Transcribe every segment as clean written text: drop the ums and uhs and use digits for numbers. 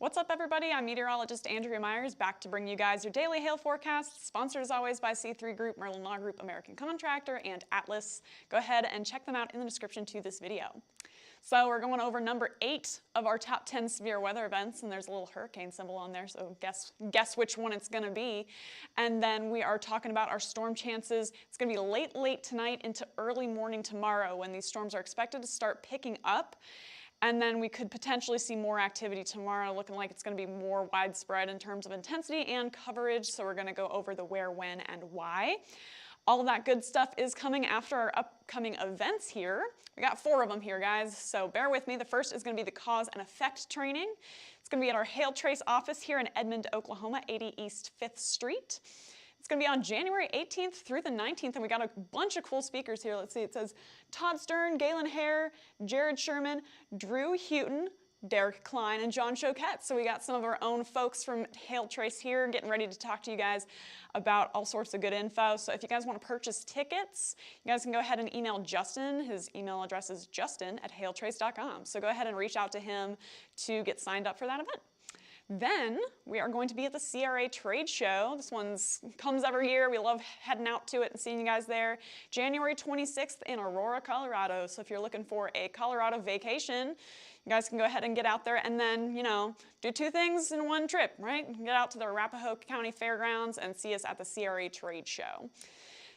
What's up, everybody? I'm meteorologist Andrea Myers, back to bring you guys your daily hail forecast, sponsored as always by C3 Group, Merlin Law Group, American Contractor, and Atlas. Go ahead and check them out in the description to this video. So we're going over number 8 of our top 10 severe weather events, and there's a little hurricane symbol on there, so guess which one it's going to be. And then we are talking about our storm chances. It's going to be late tonight into early morning tomorrow when these storms are expected to start picking up. And then we could potentially see more activity tomorrow, looking like it's going to be more widespread in terms of intensity and coverage. So we're going to go over the where, when, and why. All of that good stuff is coming after our upcoming events here. We got 4 of them here, guys, so bear with me. The first is going to be the cause and effect training. It's going to be at our Hail Trace office here in Edmond, Oklahoma, 80 East 5th Street. It's going to be on January 18th through the 19th, and we got a bunch of cool speakers here. Let's see, it says Todd Stern, Galen Hare, Jared Sherman, Drew Houghton, Derek Klein, and John Choquette. So we got some of our own folks from Hail Trace here getting ready to talk to you guys about all sorts of good info. So if you guys want to purchase tickets, you guys can go ahead and email Justin. His email address is justin@hailtrace.com. So go ahead and reach out to him to get signed up for that event. Then we are going to be at the CRA Trade Show. This one comes every year. We love heading out to it and seeing you guys there. January 26th in Aurora, Colorado. So if you're looking for a Colorado vacation, you guys can go ahead and get out there and then, you know, do 2 things in one trip, right? Get out to the Arapahoe County Fairgrounds and see us at the CRA Trade Show.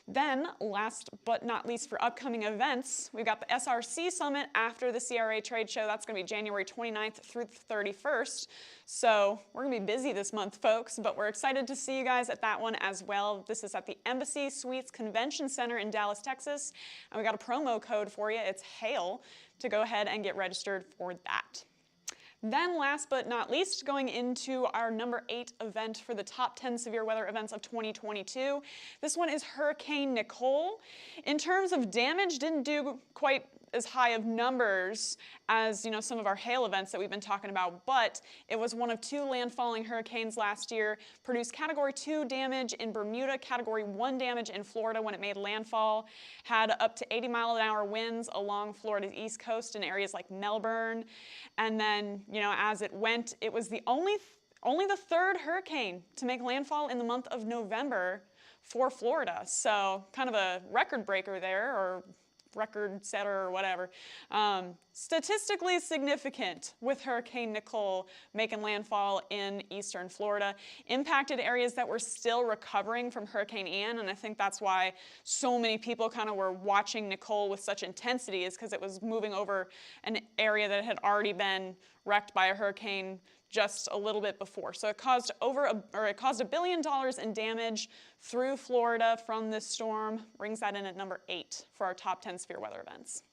Then, last but not least for upcoming events, we've got the SRC Summit after the CRA Trade Show. That's going to be January 29th through the 31st. So we're going to be busy this month, folks, but we're excited to see you guys at that one as well. This is at the Embassy Suites Convention Center in Dallas, Texas. And we got a promo code for you. It's HAIL to go ahead and get registered for that. Then last but not least, going into our number 8 event for the top 10 severe weather events of 2022. This one is Hurricane Nicole. In terms of damage, didn't do quite as high of numbers as, you know, some of our hail events that we've been talking about, but it was one of 2 landfalling hurricanes last year, produced Category 2 damage in Bermuda, Category 1 damage in Florida when it made landfall, had up to 80-mile-an-hour winds along Florida's east coast in areas like Melbourne, and then, you know, as it went, it was the only the 3rd hurricane to make landfall in the month of November for Florida, so kind of a record breaker there, or record setter or whatever. Statistically significant with Hurricane Nicole making landfall in eastern Florida. Impacted areas that were still recovering from Hurricane Ian, and I think that's why so many people kind of were watching Nicole with such intensity, is because it was moving over an area that had already been wrecked by a hurricane just a little bit before. So it caused $1 billion in damage through Florida from this storm, brings that in at number 8 for our top 10 severe weather events.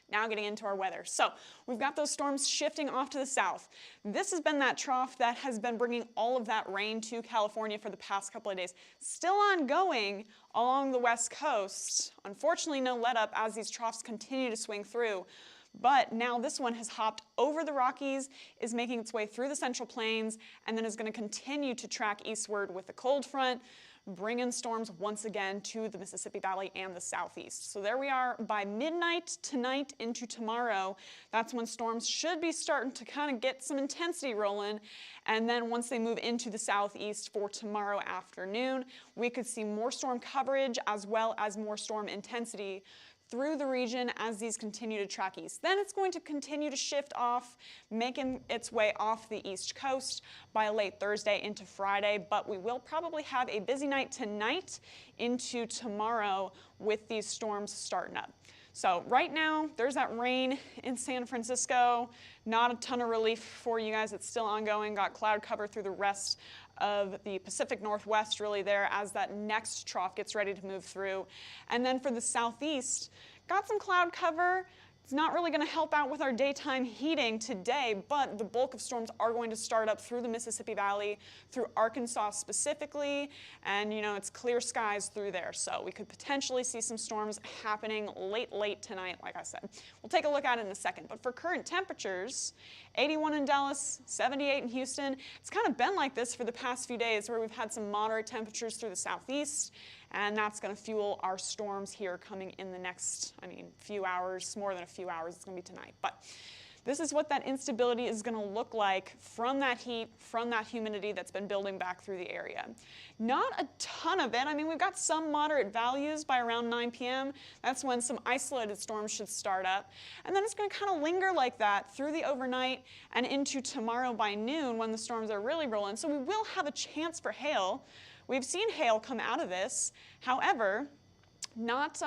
Now getting into our weather. So we've got those storms shifting off to the south. This has been that trough that has been bringing all of that rain to California for the past couple of days. Still ongoing along the west coast. Unfortunately, no let up as these troughs continue to swing through. But now this one has hopped over the Rockies, is making its way through the Central Plains, and then is going to continue to track eastward with the cold front, bringing storms once again to the Mississippi Valley and the southeast. So there we are by midnight tonight into tomorrow. That's when storms should be starting to kind of get some intensity rolling. And then once they move into the southeast for tomorrow afternoon, we could see more storm coverage as well as more storm intensity through the region as these continue to track east. Then it's going to continue to shift off, making its way off the east coast by late Thursday into Friday, but we will probably have a busy night tonight into tomorrow with these storms starting up. So right now, there's that rain in San Francisco. Not a ton of relief for you guys. It's still ongoing. Got cloud cover through the rest of the Pacific Northwest really there as that next trough gets ready to move through. And then for the southeast, got some cloud cover. It's not really going to help out with our daytime heating today, but the bulk of storms are going to start up through the Mississippi Valley, through Arkansas specifically, and you know, it's clear skies through there. So we could potentially see some storms happening late tonight, like I said. We'll take a look at it in a second. But for current temperatures, 81 in Dallas, 78 in Houston. It's kind of been like this for the past few days where we've had some moderate temperatures through the southeast, and that's going to fuel our storms here coming in the next, few hours, more than a few hours. It's going to be tonight. But This is what that instability is going to look like from that heat, from that humidity that's been building back through the area. Not a ton of it. I mean, we've got some moderate values by around 9 p.m. That's when some isolated storms should start up. And then it's going to kind of linger like that through the overnight and into tomorrow by noon when the storms are really rolling. So we will have a chance for hail. We've seen hail come out of this. However, not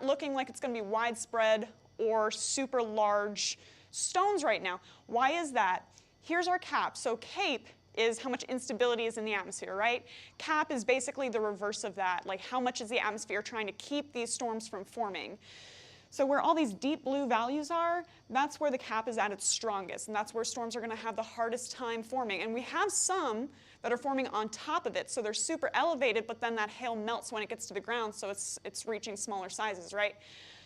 looking like it's going to be widespread or super large stones right now. Why is that? Here's our CAP. So CAPE is how much instability is in the atmosphere, right? CAP is basically the reverse of that, like how much is the atmosphere trying to keep these storms from forming. So where all these deep blue values are, that's where the CAP is at its strongest, and that's where storms are going to have the hardest time forming. And we have some that are forming on top of it, so they're super elevated, but then that hail melts when it gets to the ground, so it's reaching smaller sizes, right?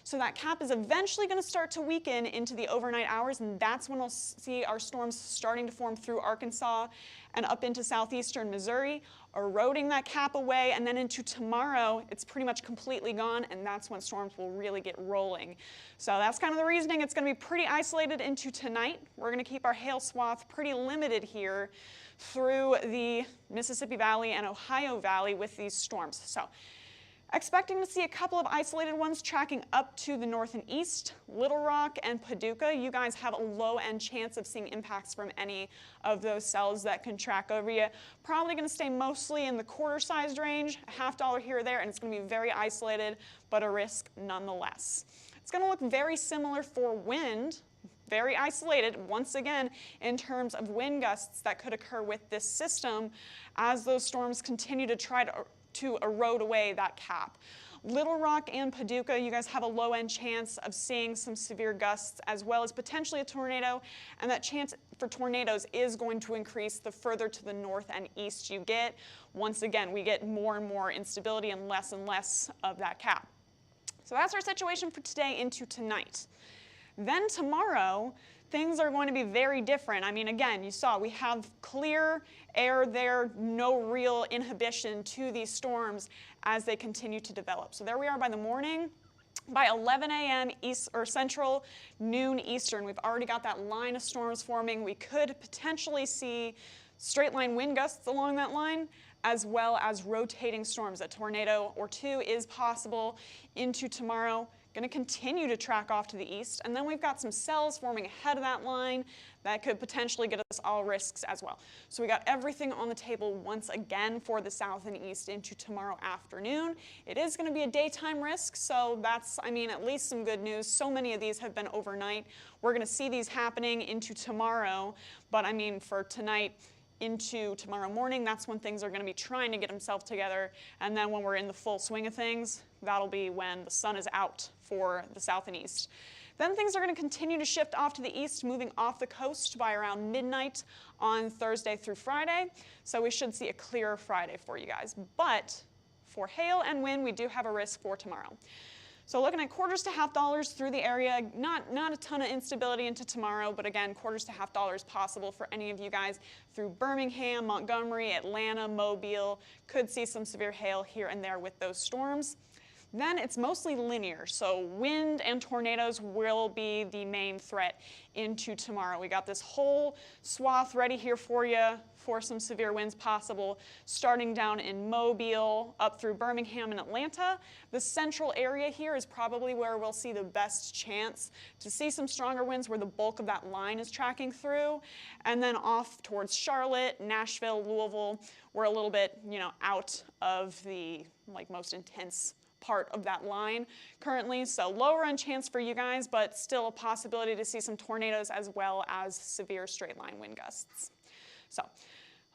So that CAP is eventually going to start to weaken into the overnight hours, and that's when we'll see our storms starting to form through Arkansas and up into southeastern Missouri, eroding that CAP away, and then into tomorrow, it's pretty much completely gone, and that's when storms will really get rolling. So that's kind of the reasoning. It's going to be pretty isolated into tonight. We're going to keep our hail swath pretty limited here through the Mississippi Valley and Ohio Valley with these storms. So expecting to see a couple of isolated ones tracking up to the north and east. Little Rock and Paducah, you guys have a low end chance of seeing impacts from any of those cells that can track over you. Probably going to stay mostly in the quarter-sized range, $0.50 here or there, and it's going to be very isolated, but a risk nonetheless. It's going to look very similar for wind, very isolated, once again, in terms of wind gusts that could occur with this system as those storms continue to try to erode away that CAP. Little Rock and Paducah, you guys have a low-end chance of seeing some severe gusts as well as potentially a tornado, and that chance for tornadoes is going to increase the further to the north and east you get. Once again, we get more and more instability and less of that CAP. So that's our situation for today into tonight. Then tomorrow, things are going to be very different. I mean, again, you saw we have clear air there, no real inhibition to these storms as they continue to develop. So there we are by the morning. By 11 a.m. East or Central, noon Eastern, we've already got that line of storms forming. We could potentially see straight line wind gusts along that line, as well as rotating storms. A tornado or two is possible into tomorrow. Going to continue to track off to the east, and then we've got some cells forming ahead of that line that could potentially get us all risks as well. So we got everything on the table once again for the south and east into tomorrow afternoon. It is going to be a daytime risk, so that's, I mean, at least some good news. So many of these have been overnight. We're going to see these happening into tomorrow, but I mean, for tonight into tomorrow morning, that's when things are going to be trying to get themselves together. And then when we're in the full swing of things, that'll be when the sun is out for the south and east. Then things are going to continue to shift off to the east, moving off the coast by around midnight on Thursday through Friday. So we should see a clearer Friday for you guys. But for hail and wind, we do have a risk for tomorrow. So looking at quarters to $0.50 through the area, not a ton of instability into tomorrow, but again, quarters to $0.50 possible for any of you guys through Birmingham, Montgomery, Atlanta, Mobile. Could see some severe hail here and there with those storms. Then it's mostly linear, so wind and tornadoes will be the main threat into tomorrow. We got this whole swath ready here for you for some severe winds possible, starting down in Mobile, up through Birmingham and Atlanta. The central area here is probably where we'll see the best chance to see some stronger winds where the bulk of that line is tracking through. And then off towards Charlotte, Nashville, Louisville, we're a little bit, out of the most intense part of that line currently. So lower end chance for you guys, but still a possibility to see some tornadoes as well as severe straight line wind gusts. So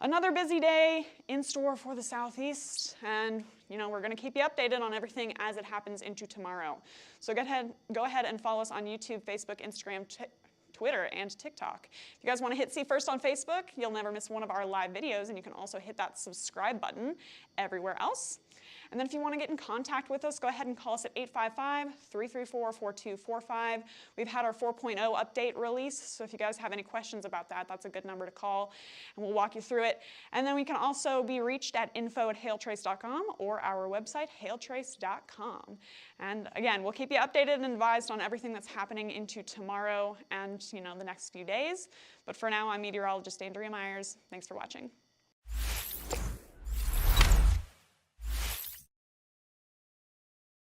another busy day in store for the southeast, and we're going to keep you updated on everything as it happens into tomorrow. So go ahead and follow us on YouTube, Facebook, Instagram, Twitter, and TikTok. If you guys want to hit See First on Facebook, you'll never miss one of our live videos, and you can also hit that subscribe button everywhere else. And then if you want to get in contact with us, go ahead and call us at 855-334-4245. We've had our 4.0 update release, so if you guys have any questions about that, that's a good number to call, and we'll walk you through it. And then we can also be reached at info@hailtrace.com or our website, hailtrace.com. And again, we'll keep you updated and advised on everything that's happening into tomorrow and the next few days. But for now, I'm meteorologist Andrea Myers. Thanks for watching.